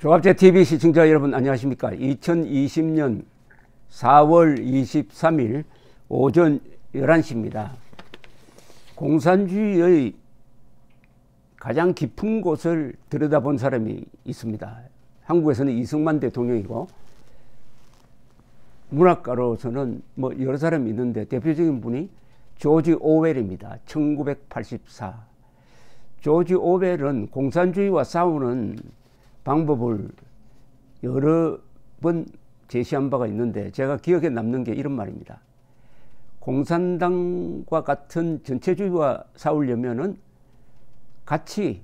조갑제TV 시청자 여러분 안녕하십니까. 2020년 4월 23일 오전 11시입니다. 공산주의의 가장 깊은 곳을 들여다본 사람이 있습니다. 한국에서는 이승만 대통령이고 문학가로서는 뭐 여러 사람이 있는데 대표적인 분이 조지 오웰입니다. 1984. 조지 오웰은 공산주의와 싸우는 방법을 여러 번 제시한 바가 있는데 제가 기억에 남는 게 이런 말입니다. 공산당과 같은 전체주의와 싸우려면은 같이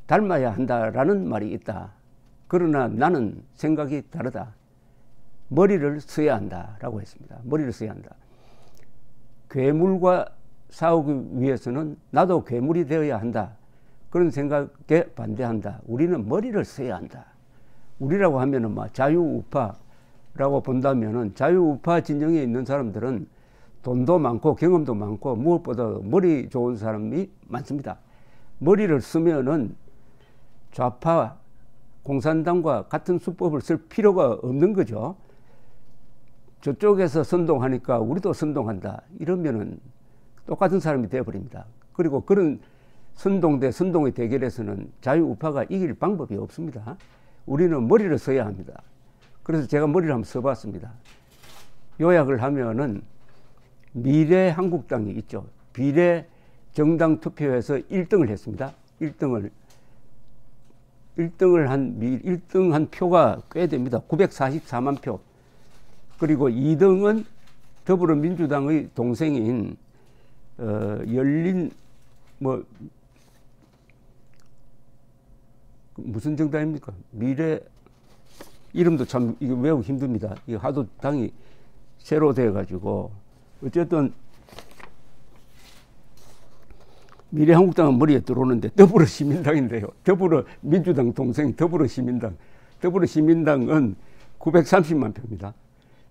닮아야 한다라는 말이 있다. 그러나 나는 생각이 다르다. 머리를 써야 한다라고 했습니다. 머리를 써야 한다. 괴물과 싸우기 위해서는 나도 괴물이 되어야 한다. 그런 생각에 반대한다. 우리는 머리를 써야 한다. 우리라고 하면은 막 자유우파라고 본다면은 자유우파 진영에 있는 사람들은 돈도 많고 경험도 많고 무엇보다 머리 좋은 사람이 많습니다. 머리를 쓰면은 좌파 공산당과 같은 수법을 쓸 필요가 없는 거죠. 저쪽에서 선동하니까 우리도 선동한다. 이러면은 똑같은 사람이 되어버립니다. 그리고 그런 선동 대 선동의 대결에서는 자유우파가 이길 방법이 없습니다. 우리는 머리를 써야 합니다. 그래서 제가 머리를 한번 써봤습니다. 요약을 하면은 미래한국당이 있죠. 비례 정당 투표에서 1등을 했습니다. 1등을 한 표가 꽤 됩니다. 944만 표. 그리고 2등은 더불어민주당의 동생인 열린 무슨 정당입니까? 미래 이름도 참 이거 외우기 힘듭니다. 이거 하도 당이 새로 돼 가지고 어쨌든 미래한국당은 머리에 들어오는데 더불어시민당인데요. 더불어민주당 동생 더불어시민당. 더불어시민당은 930만 표입니다.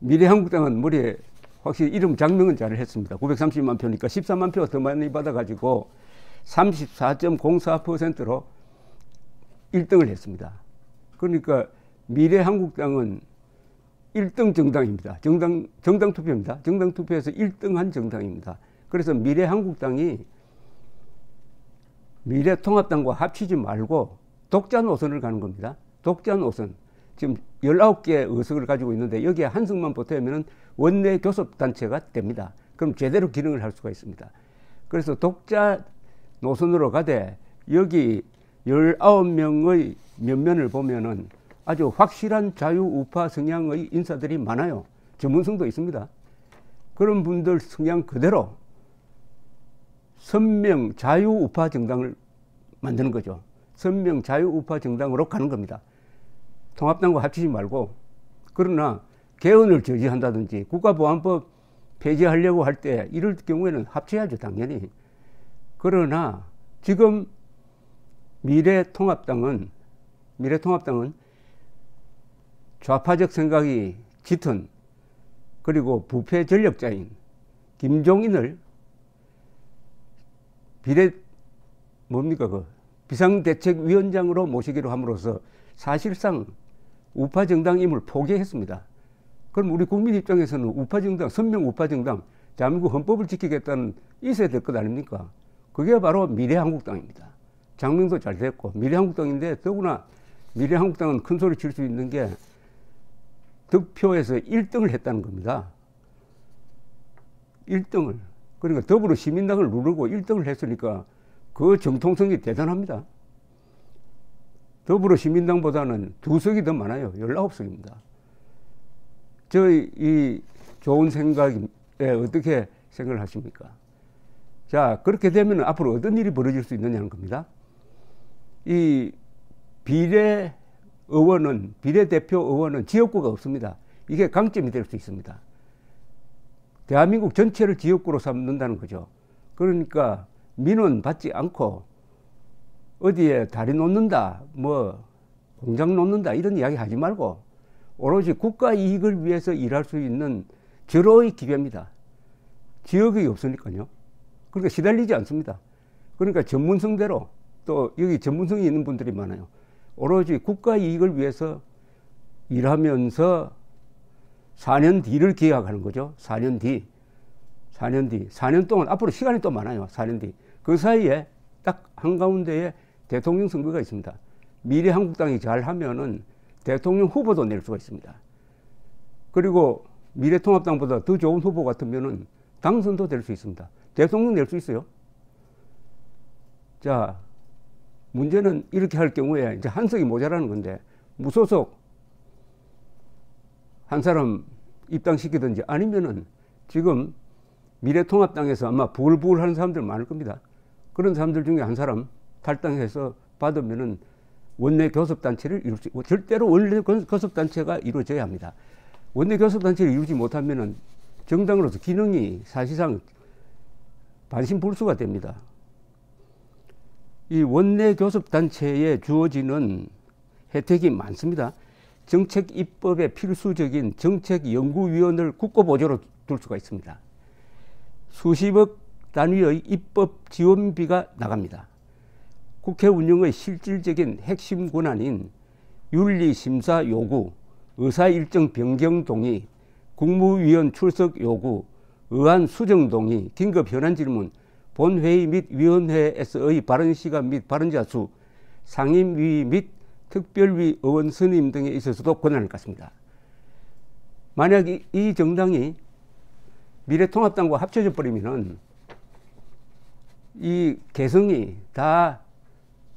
미래한국당은 머리에 확실히 이름 장명은 잘 했습니다. 930만 표니까 14만 표가 더 많이 받아가지고 34.04%로 1등을 했습니다. 그러니까 미래한국당은 1등 정당입니다. 정당 투표입니다. 정당 투표에서 1등한 정당입니다. 그래서 미래한국당이 미래통합당과 합치지 말고 독자 노선을 가는 겁니다. 독자 노선. 지금 19개 의석을 가지고 있는데 여기에 한 석만 보태면 원내 교섭단체가 됩니다. 그럼 제대로 기능을 할 수가 있습니다. 그래서 독자 노선으로 가되 여기 19명의 면면을 보면은 아주 확실한 자유우파 성향의 인사들이 많아요. 전문성도 있습니다. 그런 분들 성향 그대로 선명 자유우파 정당을 만드는 거죠. 선명 자유우파 정당으로 가는 겁니다. 통합당과 합치지 말고. 그러나 개헌을 저지한다든지 국가보안법 폐지하려고 할 때 이럴 경우에는 합쳐야죠, 당연히. 그러나 지금 미래통합당은 좌파적 생각이 짙은 그리고 부패 전력자인 김종인을 비상대책위원장으로 모시기로 함으로써 사실상 우파정당임을 포기했습니다. 그럼 우리 국민 입장에서는 우파정당, 선명 우파정당, 대한민국 헌법을 지키겠다는 있어야 될 것 아닙니까? 그게 바로 미래한국당입니다. 장명도 잘 됐고 미래한국당인데 더구나 미래한국당은 큰 소리 칠 수 있는 게 득표에서 1등을 했다는 겁니다. 1등을. 그러니까 더불어시민당을 누르고 1등을 했으니까 그 정통성이 대단합니다. 더불어시민당보다는 2석이 더 많아요. 19석입니다. 저희 이 좋은 생각에 어떻게 생각을 하십니까? 자, 그렇게 되면 앞으로 어떤 일이 벌어질 수 있느냐는 겁니다. 이 비례대표 의원은 지역구가 없습니다. 이게 강점이 될 수 있습니다. 대한민국 전체를 지역구로 삼는다는 거죠. 그러니까 민원 받지 않고 어디에 다리 놓는다, 뭐 공장 놓는다 이런 이야기 하지 말고 오로지 국가 이익을 위해서 일할 수 있는 절호의 기회입니다. 지역이 없으니까요. 그러니까 시달리지 않습니다. 그러니까 전문성대로 또 여기 전문성이 있는 분들이 많아요. 오로지 국가 이익을 위해서 일하면서 4년 뒤를 기약하는 거죠. 4년 뒤. 4년 동안, 앞으로 시간이 또 많아요. 4년 뒤. 그 사이에 딱 한가운데에 대통령 선거가 있습니다. 미래한국당이 잘하면은 대통령 후보도 낼 수가 있습니다. 그리고 미래통합당보다 더 좋은 후보 같으면은 당선도 될 수 있습니다. 대통령 낼 수 있어요. 자, 문제는 이렇게 할 경우에 이제 한석이 모자라는 건데, 무소속 한 사람 입당시키든지 아니면은 지금 미래통합당에서 아마 부글부글 하는 사람들 많을 겁니다. 그런 사람들 중에 한 사람 탈당해서 받으면은 원내 교섭단체를 이룰 수 있고, 절대로 원내 교섭단체가 이루어져야 합니다. 원내 교섭단체를 이루지 못하면은 정당으로서 기능이 사실상 반신불수가 됩니다. 이 원내 교섭단체에 주어지는 혜택이 많습니다. 정책 입법에 필수적인 정책연구위원을 국고보조로 둘 수가 있습니다. 수십억 단위의 입법 지원비가 나갑니다. 국회 운영의 실질적인 핵심 권한인 윤리심사 요구, 의사일정 변경 동의, 국무위원 출석 요구, 의안 수정 동의, 긴급 현안 질문, 본회의 및 위원회에서의 발언시간 및 발언자 수, 상임위 및 특별위 의원 선임 등에 있어서도 권한을 갖습니다. 만약 이 정당이 미래통합당과 합쳐져 버리면은 이 개성이 다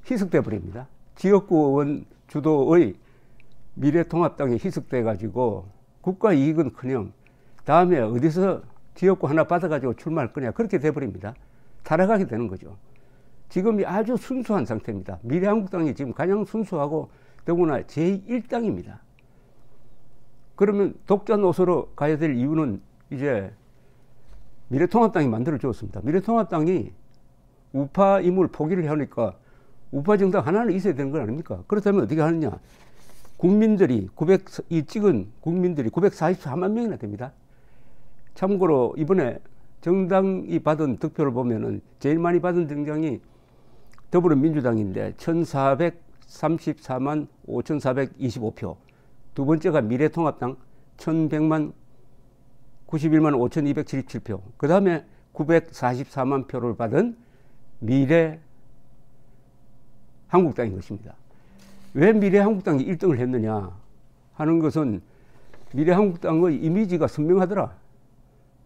희석돼 버립니다. 지역구 의원 주도의 미래통합당이 희석돼 가지고 국가 이익은커녕 다음에 어디서 지역구 하나 받아가지고 출마할 거냐, 그렇게 돼 버립니다. 타락하게 되는 거죠. 지금이 아주 순수한 상태입니다. 미래한국당이 지금 가장 순수하고 더구나 제1당입니다. 그러면 독자 노선으로 가야 될 이유는 이제 미래통합당이 만들어 주었습니다. 미래통합당이 우파임을 포기를 하니까 우파 정당 하나는 있어야 되는 건 아닙니까? 그렇다면 어떻게 하느냐? 국민들이 이 찍은 국민들이 944만 명이나 됩니다. 참고로 이번에 정당이 받은 득표를 보면은 제일 많이 받은 정당이 더불어민주당인데 1434만 5425표. 두 번째가 미래통합당 1100만 91만 5277표. 그 다음에 944만 표를 받은 미래한국당인 것입니다. 왜 미래한국당이 1등을 했느냐 하는 것은 미래한국당의 이미지가 선명하더라.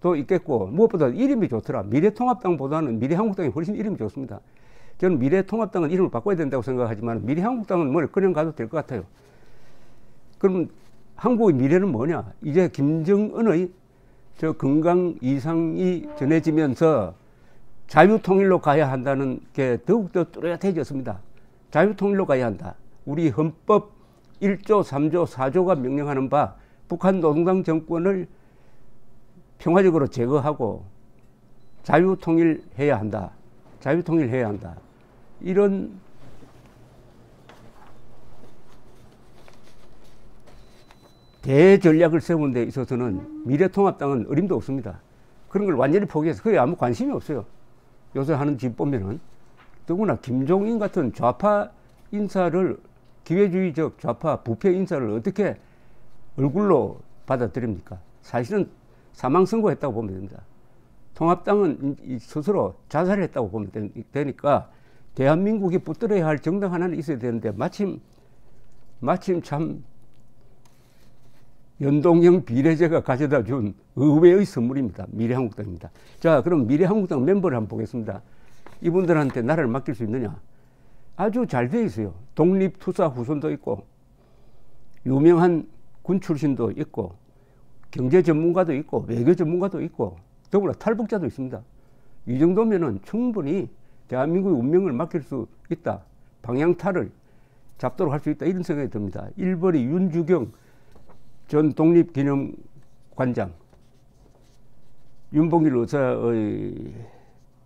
또 있겠고, 무엇보다 이름이 좋더라. 미래통합당보다는 미래한국당이 훨씬 이름이 좋습니다. 저는 미래통합당은 이름을 바꿔야 된다고 생각하지만 미래한국당은 뭐 그냥 가도 될 것 같아요. 그럼 한국의 미래는 뭐냐? 이제 김정은의 저 건강 이상이 전해지면서 자유통일로 가야 한다는 게 더욱더 뚜렷해졌습니다. 자유통일로 가야 한다. 우리 헌법 1조, 3조, 4조가 명령하는 바 북한 노동당 정권을 평화적으로 제거하고 자유통일해야 한다. 자유통일해야 한다. 이런 대전략을 세운 데 있어서는 미래통합당은 어림도 없습니다. 그런 걸 완전히 포기해서 그게 아무 관심이 없어요. 요새 하는 짓 보면은. 더구나 김종인 같은 좌파 인사를, 기회주의적 좌파 부패 인사를 어떻게 얼굴로 받아들입니까? 사실은 사망선고했다고 보면 됩니다. 통합당은 스스로 자살했다고 보면 되니까 대한민국이 붙들어야 할 정당 하나는 있어야 되는데 마침 참 연동형 비례제가 가져다 준 의외의 선물입니다. 미래한국당입니다. 자, 그럼 미래한국당 멤버를 한번 보겠습니다. 이분들한테 나라를 맡길 수 있느냐? 아주 잘 돼 있어요. 독립투사 후손도 있고 유명한 군 출신도 있고 경제 전문가도 있고 외교 전문가도 있고 더구나 탈북자도 있습니다. 이 정도면은 충분히 대한민국의 운명을 맡길 수 있다. 방향타를 잡도록 할 수 있다. 이런 생각이 듭니다. 1번이 윤주경 전 독립기념관장, 윤봉길 의사의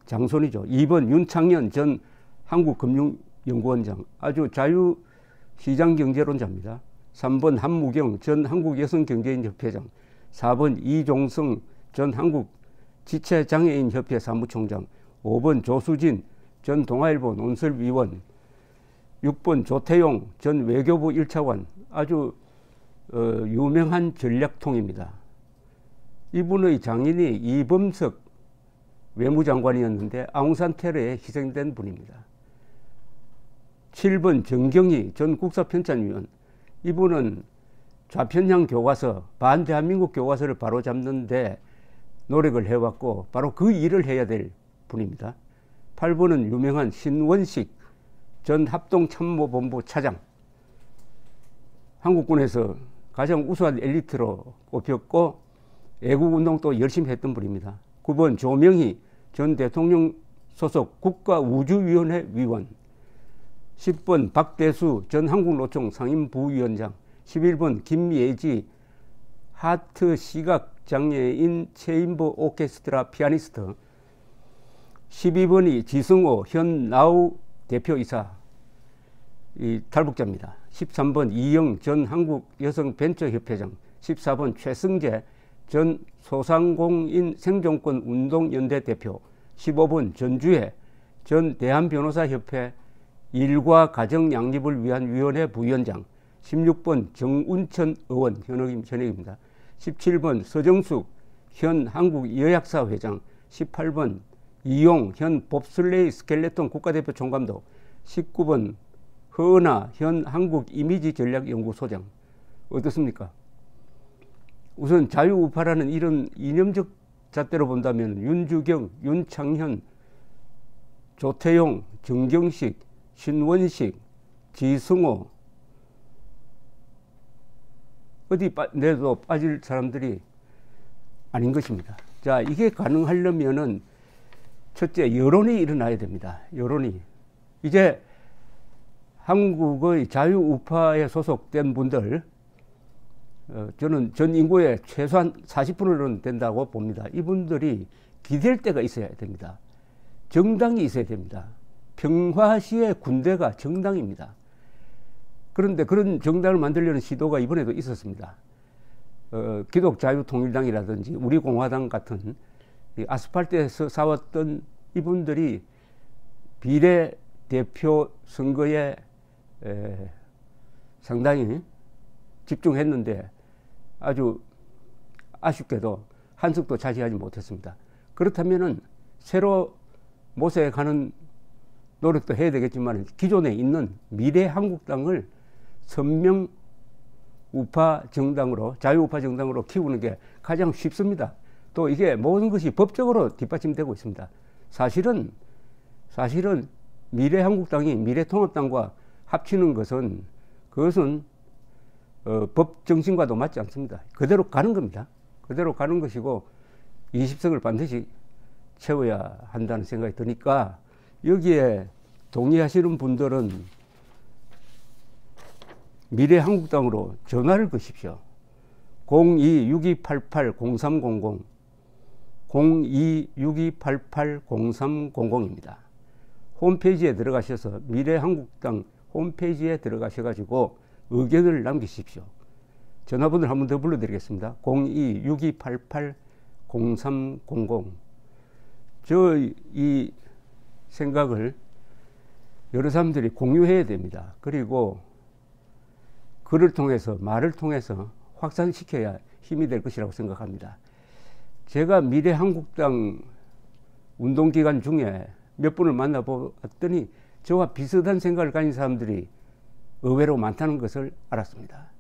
장손이죠. 2번 윤창현 전 한국금융연구원장, 아주 자유시장경제론자입니다. 3번 한무경 전 한국여성경제인협회장, 4번 이종성 전 한국지체장애인협회 사무총장, 5번 조수진 전 동아일보 논설위원, 6번 조태용 전 외교부 1차관, 아주 유명한 전략통입니다. 이분의 장인이 이범석 외무장관이었는데 아웅산 테러에 희생된 분입니다. 7번 정경희 전 국사편찬위원, 이분은 좌편향 교과서, 반대한민국 교과서를 바로잡는데 노력을 해왔고 바로 그 일을 해야 될 분입니다. 8번은 유명한 신원식 전 합동참모본부 차장, 한국군에서 가장 우수한 엘리트로 꼽혔고 애국운동도 열심히 했던 분입니다. 9번 조명희 전 대통령 소속 국가우주위원회 위원, 10번 박대수 전 한국노총 상임부위원장, 11번 김예지 하트 시각장애인 체인버 오케스트라 피아니스트, 12번이 지승호 현 나우 대표이사, 이 탈북자입니다. 13번 이영 전 한국여성벤처협회장, 14번 최승재 전 소상공인 생존권 운동연대 대표, 15번 전주혜 전 대한변호사협회 일과 가정 양립을 위한 위원회 부위원장, 16번 정운천 의원 현역입니다. 17번 서정숙 현 한국여약사 회장, 18번 이용 현 봅슬레이 스켈레톤 국가대표 총감독, 19번 허은하 현 한국이미지전략연구소장. 어떻습니까? 우선 자유우파라는 이런 이념적 잣대로 본다면 윤주경, 윤창현, 조태용, 정경식, 신원식, 지승호, 어디 내도 빠질 사람들이 아닌 것입니다. 자, 이게 가능하려면은 첫째, 여론이 일어나야 됩니다. 여론이. 이제 한국의 자유우파에 소속된 분들, 저는 전 인구의 최소한 40%는 된다고 봅니다. 이분들이 기댈 데가 있어야 됩니다. 정당이 있어야 됩니다. 평화시의 군대가 정당입니다. 그런데 그런 정당을 만들려는 시도가 이번에도 있었습니다. 기독자유통일당이라든지 우리공화당 같은 아스팔트에서 싸웠던 이분들이 비례대표 선거에 상당히 집중했는데 아주 아쉽게도 한석도 차지하지 못했습니다. 그렇다면은 새로 모색하는 노력도 해야 되겠지만 기존에 있는 미래한국당을 선명 우파 정당으로, 자유우파 정당으로 키우는 게 가장 쉽습니다. 또 이게 모든 것이 법적으로 뒷받침되고 있습니다. 사실은 미래한국당이 미래통합당과 합치는 것은 그것은 법 정신과도 맞지 않습니다. 그대로 가는 겁니다. 그대로 가는 것이고 20석을 반드시 채워야 한다는 생각이 드니까 여기에 동의하시는 분들은 미래한국당으로 전화를 거십시오. 02-6288-0300 02-6288-0300입니다. 홈페이지에 들어가셔서 미래한국당 홈페이지에 들어가셔가지고 의견을 남기십시오. 전화번호를 한 번 더 불러드리겠습니다. 02-6288-0300. 저 이 생각을 여러 사람들이 공유해야 됩니다. 그리고 글을 통해서, 말을 통해서 확산시켜야 힘이 될 것이라고 생각합니다. 제가 미래한국당 운동기간 중에 몇 분을 만나보았더니 저와 비슷한 생각을 가진 사람들이 의외로 많다는 것을 알았습니다.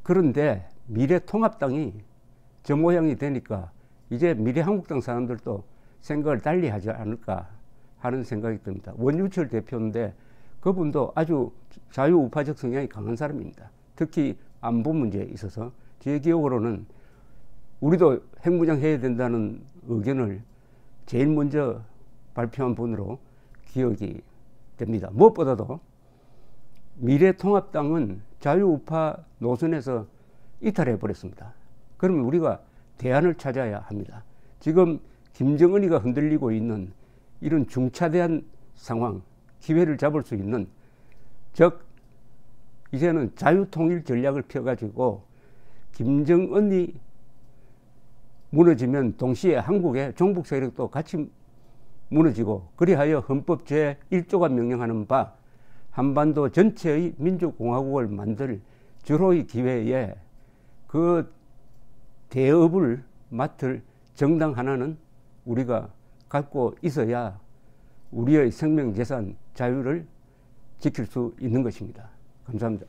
그런데 미래통합당이 저 모양이 되니까 이제 미래한국당 사람들도 생각을 달리 하지 않을까 하는 생각이 듭니다. 원유철 대표인데 그분도 아주 자유우파적 성향이 강한 사람입니다. 특히 안보 문제에 있어서 제 기억으로는 우리도 핵무장 해야 된다는 의견을 제일 먼저 발표한 분으로 기억이 됩니다. 무엇보다도 미래통합당은 자유우파 노선에서 이탈해 버렸습니다. 그러면 우리가 대안을 찾아야 합니다. 지금 김정은이가 흔들리고 있는 이런 중차대한 상황, 기회를 잡을 수 있는, 즉 이제는 자유통일 전략을 펴가지고 김정은이 무너지면 동시에 한국의 종북 세력도 같이 무너지고, 그리하여 헌법 제1조가 명령하는 바 한반도 전체의 민주공화국을 만들 주로의 기회에 그 대업을 맡을 정당 하나는 우리가 갖고 있어야 우리의 생명재산 자유를 지킬 수 있는 것입니다. 감사합니다.